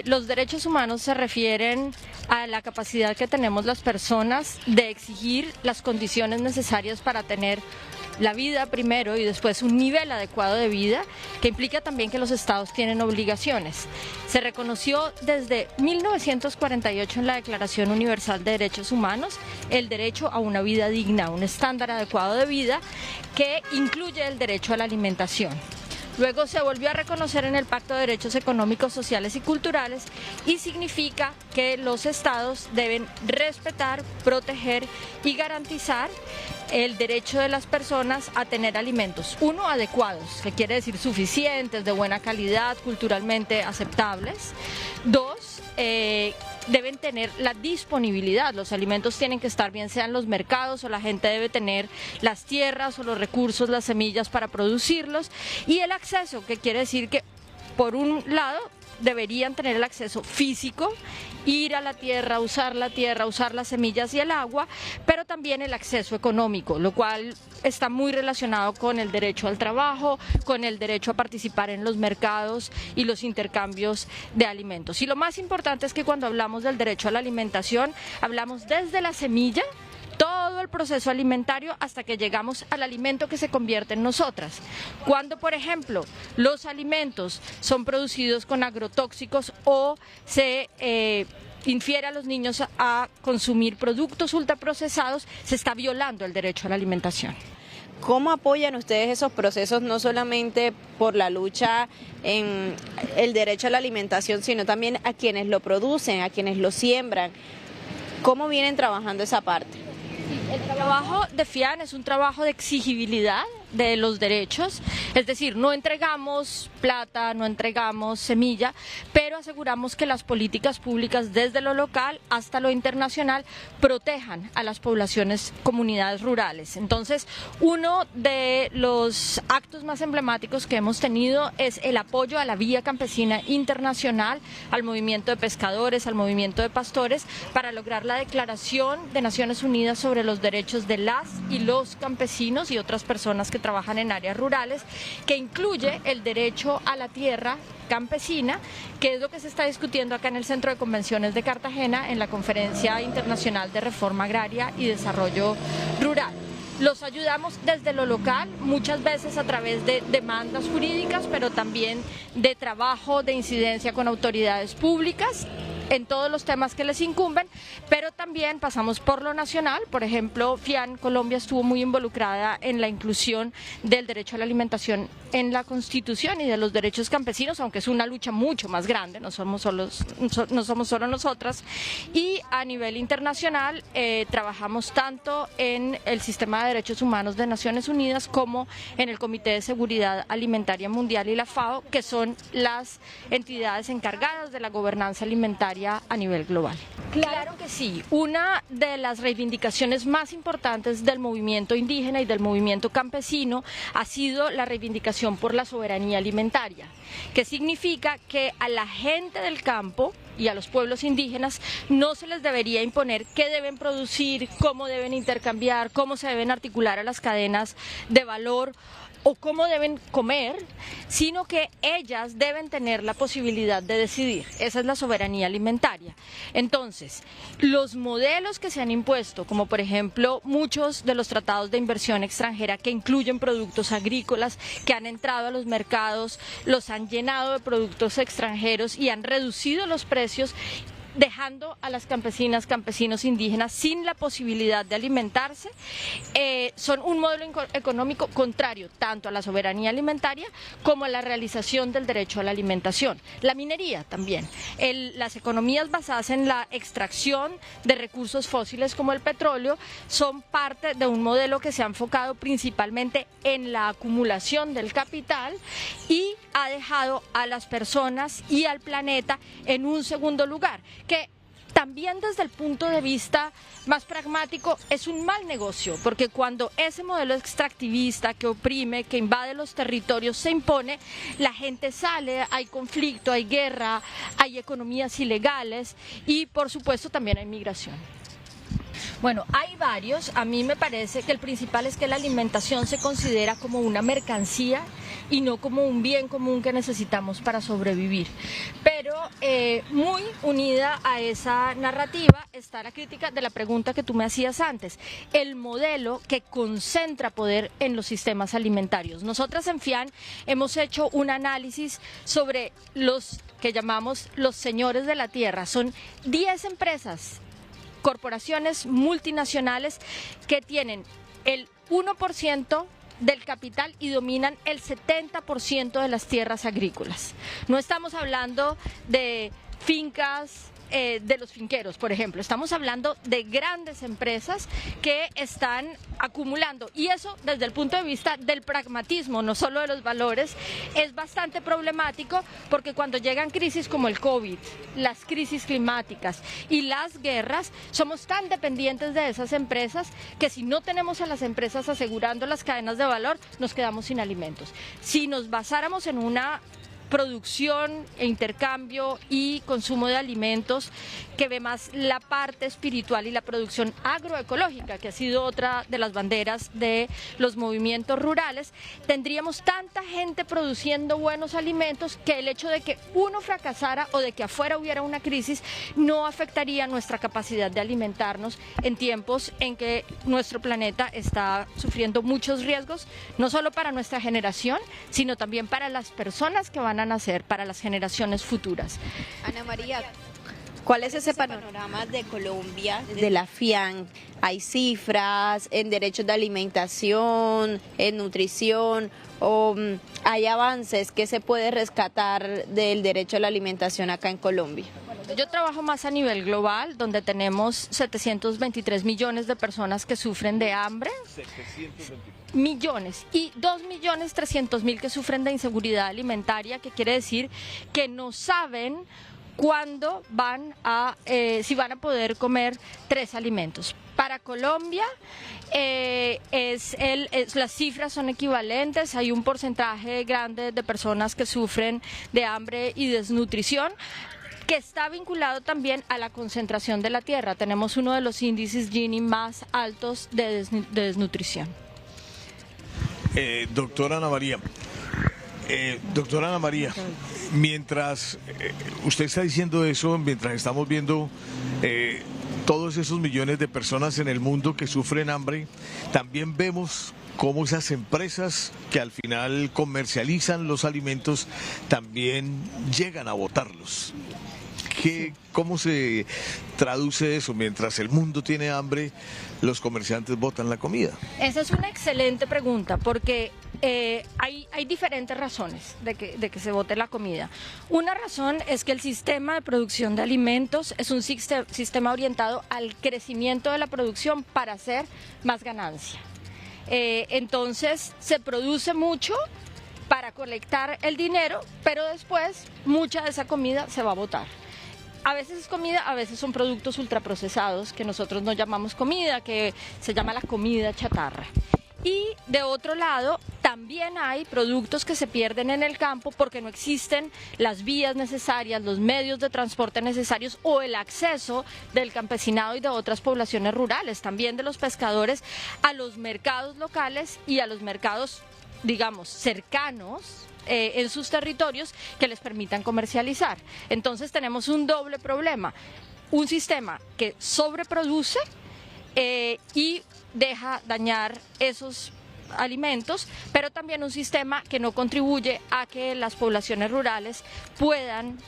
Los derechos humanos se refieren a la capacidad que tenemos las personas de exigir las condiciones necesarias para tener la vida primero y después un nivel adecuado de vida, que implica también que los estados tienen obligaciones. Se reconoció desde 1948 en la Declaración Universal de Derechos Humanos el derecho a una vida digna, un estándar adecuado de vida que incluye el derecho a la alimentación. Luego se volvió a reconocer en el Pacto de Derechos Económicos, Sociales y Culturales y significa que los estados deben respetar, proteger y garantizar el derecho de las personas a tener alimentos, uno, adecuados, que quiere decir suficientes, de buena calidad, culturalmente aceptables. Dos, deben tener la disponibilidad, los alimentos tienen que estar bien sea en los mercados o la gente debe tener las tierras o los recursos, las semillas para producirlos, y el acceso, que quiere decir que por un lado deberían tener el acceso físico, ir a la tierra, usar las semillas y el agua, pero también el acceso económico, lo cual está muy relacionado con el derecho al trabajo, con el derecho a participar en los mercados y los intercambios de alimentos. Y lo más importante es que cuando hablamos del derecho a la alimentación, hablamos desde la semilla, todo el proceso alimentario hasta que llegamos al alimento que se convierte en nosotras. Cuando, por ejemplo, los alimentos son producidos con agrotóxicos o se infiere a los niños a consumir productos ultraprocesados, se está violando el derecho a la alimentación. ¿Cómo apoyan ustedes esos procesos, no solamente por la lucha en el derecho a la alimentación, sino también a quienes lo producen, a quienes lo siembran? ¿Cómo vienen trabajando esa parte? El trabajo de FIAN es un trabajo de exigibilidad de los derechos, es decir, no entregamos plata, no entregamos semilla, pero aseguramos que las políticas públicas desde lo local hasta lo internacional protejan a las poblaciones, comunidades rurales. Entonces, uno de los actos más emblemáticos que hemos tenido es el apoyo a la Vía Campesina Internacional, al movimiento de pescadores, al movimiento de pastores, para lograr la Declaración de Naciones Unidas sobre los derechos de las y los campesinos y otras personas que trabajan en áreas rurales, que incluye el derecho a la tierra campesina, que es lo que se está discutiendo acá en el Centro de Convenciones de Cartagena en la Conferencia Internacional de Reforma Agraria y Desarrollo Rural. Los ayudamos desde lo local, muchas veces a través de demandas jurídicas, pero también de trabajo de incidencia con autoridades públicas en todos los temas que les incumben, pero también pasamos por lo nacional. Por ejemplo, FIAN Colombia estuvo muy involucrada en la inclusión del derecho a la alimentación en la Constitución y de los derechos campesinos, aunque es una lucha mucho más grande, no somos solo nosotras. Y a nivel internacional trabajamos tanto en el Sistema de Derechos Humanos de Naciones Unidas como en el Comité de Seguridad Alimentaria Mundial y la FAO, que son las entidades encargadas de la gobernanza alimentaria a nivel global. Claro que sí, una de las reivindicaciones más importantes del movimiento indígena y del movimiento campesino ha sido la reivindicación por la soberanía alimentaria, que significa que a la gente del campo y a los pueblos indígenas no se les debería imponer qué deben producir, cómo deben intercambiar, cómo se deben articular a las cadenas de valor o cómo deben comer, sino que ellas deben tener la posibilidad de decidir. Esa es la soberanía alimentaria. Entonces, los modelos que se han impuesto, como por ejemplo muchos de los tratados de inversión extranjera que incluyen productos agrícolas, que han entrado a los mercados, los han llenado de productos extranjeros y han reducido los precios, dejando a las campesinas, campesinos indígenas sin la posibilidad de alimentarse, son un modelo económico contrario tanto a la soberanía alimentaria como a la realización del derecho a la alimentación. La minería también, las economías basadas en la extracción de recursos fósiles como el petróleo son parte de un modelo que se ha enfocado principalmente en la acumulación del capital y ha dejado a las personas y al planeta en un segundo lugar, que también desde el punto de vista más pragmático es un mal negocio, porque cuando ese modelo extractivista que oprime, que invade los territorios se impone, la gente sale, hay conflicto, hay guerra, hay economías ilegales y por supuesto también hay migración. Bueno, hay varios. A mí me parece que el principal es que la alimentación se considera como una mercancía y no como un bien común que necesitamos para sobrevivir. Pero muy unida a esa narrativa está la crítica de la pregunta que tú me hacías antes, el modelo que concentra poder en los sistemas alimentarios. Nosotras en FIAN hemos hecho un análisis sobre los que llamamos los señores de la tierra. Son 10 empresas, corporaciones multinacionales que tienen el 1% del capital y dominan el 70% de las tierras agrícolas. No estamos hablando de fincas de los finqueros, por ejemplo. Estamos hablando de grandes empresas que están acumulando, y eso desde el punto de vista del pragmatismo, no solo de los valores, es bastante problemático, porque cuando llegan crisis como el COVID, las crisis climáticas y las guerras, somos tan dependientes de esas empresas que si no tenemos a las empresas asegurando las cadenas de valor, nos quedamos sin alimentos. Si nos basáramos en una producción e intercambio y consumo de alimentos que ve más la parte espiritual y la producción agroecológica, que ha sido otra de las banderas de los movimientos rurales, tendríamos tanta gente produciendo buenos alimentos que el hecho de que uno fracasara o de que afuera hubiera una crisis no afectaría nuestra capacidad de alimentarnos en tiempos en que nuestro planeta está sufriendo muchos riesgos, no solo para nuestra generación, sino también para las personas que van a nacer, para las generaciones futuras. Ana María, ¿cuál es ese panorama de Colombia, de la FIAN? ¿Hay cifras en derechos de alimentación, en nutrición, o hay avances que se puede rescatar del derecho a la alimentación acá en Colombia? Yo trabajo más a nivel global, donde tenemos 723 millones de personas que sufren de hambre. 723 millones y 2.300.000 que sufren de inseguridad alimentaria, que quiere decir que no saben cuándo si van a poder comer 3 alimentos. Para Colombia las cifras son equivalentes, hay un porcentaje grande de personas que sufren de hambre y desnutrición, que está vinculado también a la concentración de la tierra. Tenemos uno de los índices Gini más altos de desnutrición. Doctora Ana María, mientras usted está diciendo eso, mientras estamos viendo todos esos millones de personas en el mundo que sufren hambre, también vemos cómo esas empresas que al final comercializan los alimentos también llegan a botarlos. ¿Cómo se traduce eso? Mientras el mundo tiene hambre, los comerciantes botan la comida. Esa es una excelente pregunta, porque hay diferentes razones de que se bote la comida. Una razón es que el sistema de producción de alimentos es un sistema orientado al crecimiento de la producción para hacer más ganancia. Entonces se produce mucho para colectar el dinero, pero después mucha de esa comida se va a botar. A veces es comida, a veces son productos ultraprocesados que nosotros no llamamos comida, que se llama la comida chatarra. Y de otro lado, también hay productos que se pierden en el campo porque no existen las vías necesarias, los medios de transporte necesarios o el acceso del campesinado y de otras poblaciones rurales, también de los pescadores, a los mercados locales y a los mercados, digamos, cercanos en sus territorios que les permitan comercializar. Entonces tenemos un doble problema, un sistema que sobreproduce y deja dañar esos alimentos, pero también un sistema que no contribuye a que las poblaciones rurales puedan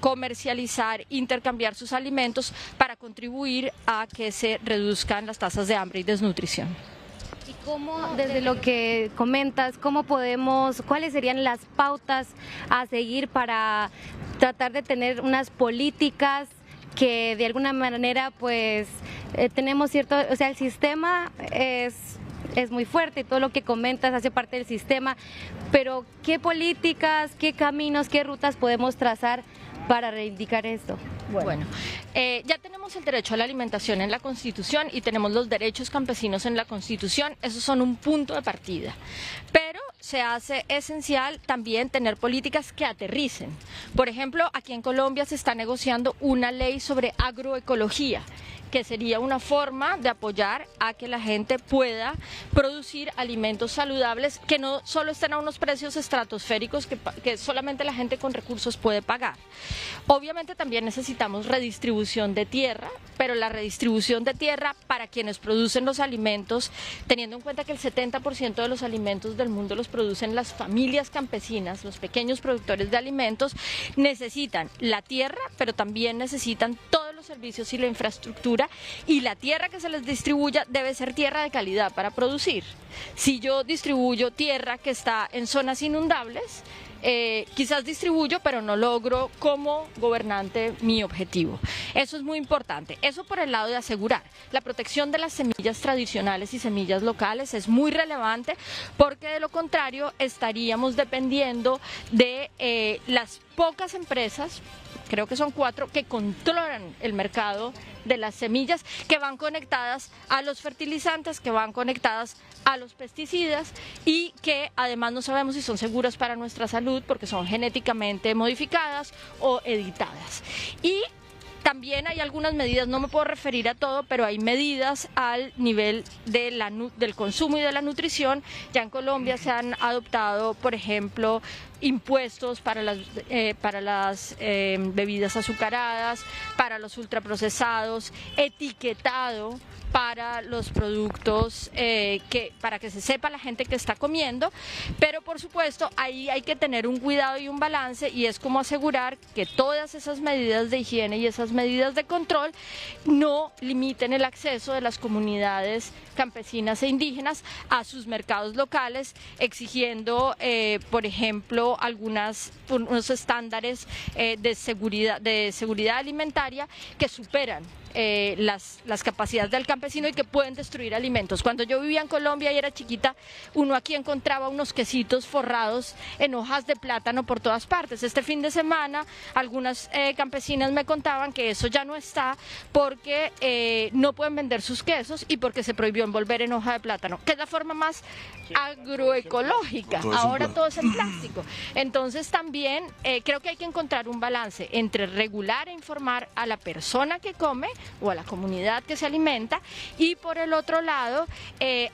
comercializar, intercambiar sus alimentos para contribuir a que se reduzcan las tasas de hambre y desnutrición. ¿Y cómo, desde lo que comentas, cuáles serían las pautas a seguir para tratar de tener unas políticas que de alguna manera pues tenemos cierto, o sea, el sistema es muy fuerte y todo lo que comentas hace parte del sistema, pero ¿qué políticas, qué caminos, qué rutas podemos trazar para reivindicar esto? Bueno, ya tenemos el derecho a la alimentación en la Constitución y tenemos los derechos campesinos en la Constitución, esos son un punto de partida, pero se hace esencial también tener políticas que aterricen. Por ejemplo, aquí en Colombia se está negociando una ley sobre agroecología, que sería una forma de apoyar a que la gente pueda producir alimentos saludables que no solo estén a unos precios estratosféricos que solamente la gente con recursos puede pagar. Obviamente también necesitamos redistribución de tierra, pero la redistribución de tierra para quienes producen los alimentos, teniendo en cuenta que el 70% de los alimentos del mundo los producen las familias campesinas, los pequeños productores de alimentos, necesitan la tierra, pero también necesitan todos los servicios y la infraestructura, y la tierra que se les distribuya debe ser tierra de calidad para producir. Si yo distribuyo tierra que está en zonas inundables, quizás distribuyo, pero no logro como gobernante mi objetivo. Eso es muy importante. Eso por el lado de asegurar. La protección de las semillas tradicionales y semillas locales es muy relevante, porque de lo contrario estaríamos dependiendo de las pocas empresas, creo que son 4, que controlan el mercado de las semillas, que van conectadas a los fertilizantes, que van conectadas a los pesticidas y que además no sabemos si son seguras para nuestra salud porque son genéticamente modificadas o editadas. Y también hay algunas medidas, no me puedo referir a todo, pero hay medidas al nivel de del consumo y de la nutrición. Ya en Colombia se han adoptado, por ejemplo, impuestos para las bebidas azucaradas, para los ultraprocesados, etiquetado para los productos, para que se sepa la gente que está comiendo, pero por supuesto ahí hay que tener un cuidado y un balance, y es como asegurar que todas esas medidas de higiene y esas medidas de control no limiten el acceso de las comunidades campesinas e indígenas a sus mercados locales, exigiendo, por ejemplo, unos estándares de seguridad alimentaria que superan las capacidades del campesino y que pueden destruir alimentos. Cuando yo vivía en Colombia y era chiquita, uno aquí encontraba unos quesitos forrados en hojas de plátano por todas partes. Este fin de semana algunas campesinas me contaban que eso ya no está porque no pueden vender sus quesos y porque se prohibió envolver en hoja de plátano, que es la forma más agroecológica. Ahora todo es en plástico. Entonces también creo que hay que encontrar un balance entre regular e informar a la persona que come o a la comunidad que se alimenta, y por el otro lado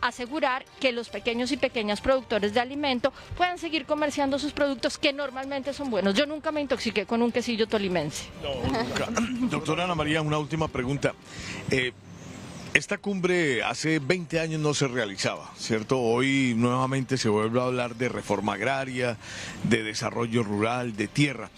asegurar que los pequeños y pequeñas productores de alimento puedan seguir comerciando sus productos, que normalmente son buenos. Yo nunca me intoxiqué con un quesillo tolimense. No, nunca. Doctora Ana María, una última pregunta. Esta cumbre hace 20 años no se realizaba, ¿cierto? Hoy nuevamente se vuelve a hablar de reforma agraria, de desarrollo rural, de tierra.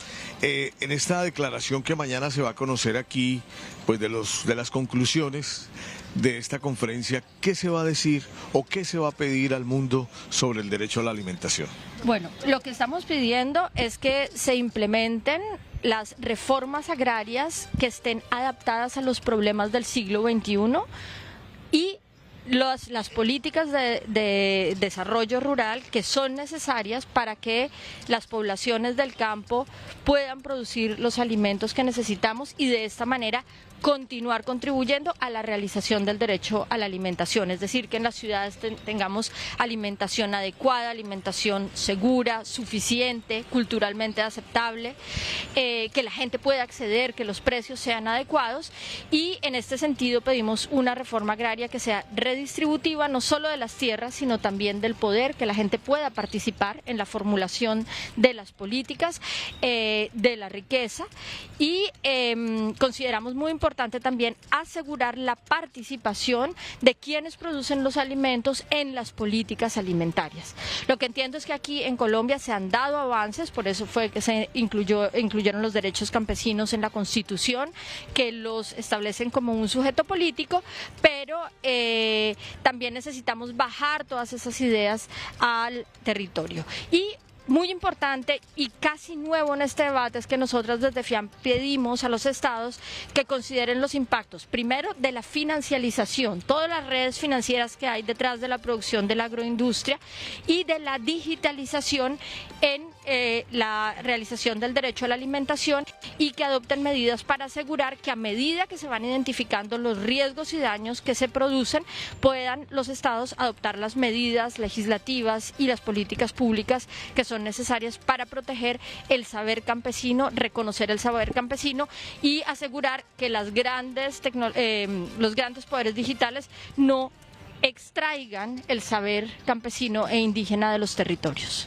En esta declaración que mañana se va a conocer aquí, pues de las conclusiones de esta conferencia, ¿qué se va a decir o qué se va a pedir al mundo sobre el derecho a la alimentación? Bueno, lo que estamos pidiendo es que se implementen las reformas agrarias que estén adaptadas a los problemas del siglo XXI y las políticas de desarrollo rural que son necesarias para que las poblaciones del campo puedan producir los alimentos que necesitamos y de esta manera continuar contribuyendo a la realización del derecho a la alimentación, es decir, que en las ciudades tengamos alimentación adecuada, alimentación segura, suficiente, culturalmente aceptable, que la gente pueda acceder, que los precios sean adecuados, y en este sentido pedimos una reforma agraria que sea redistributiva, no solo de las tierras, sino también del poder, que la gente pueda participar en la formulación de las políticas, de la riqueza, y consideramos muy importante también asegurar la participación de quienes producen los alimentos en las políticas alimentarias. Lo que entiendo es que aquí en Colombia se han dado avances, por eso fue que se incluyeron los derechos campesinos en la Constitución, que los establecen como un sujeto político, pero también necesitamos bajar todas esas ideas al territorio. Y muy importante y casi nuevo en este debate es que nosotras desde FIAM pedimos a los estados que consideren los impactos, primero, de la financialización, todas las redes financieras que hay detrás de la producción de la agroindustria, y de la digitalización en la realización del derecho a la alimentación y que adopten medidas para asegurar que a medida que se van identificando los riesgos y daños que se producen, puedan los estados adoptar las medidas legislativas y las políticas públicas que son necesarias para proteger el saber campesino, reconocer el saber campesino y asegurar que los grandes poderes digitales no extraigan el saber campesino e indígena de los territorios.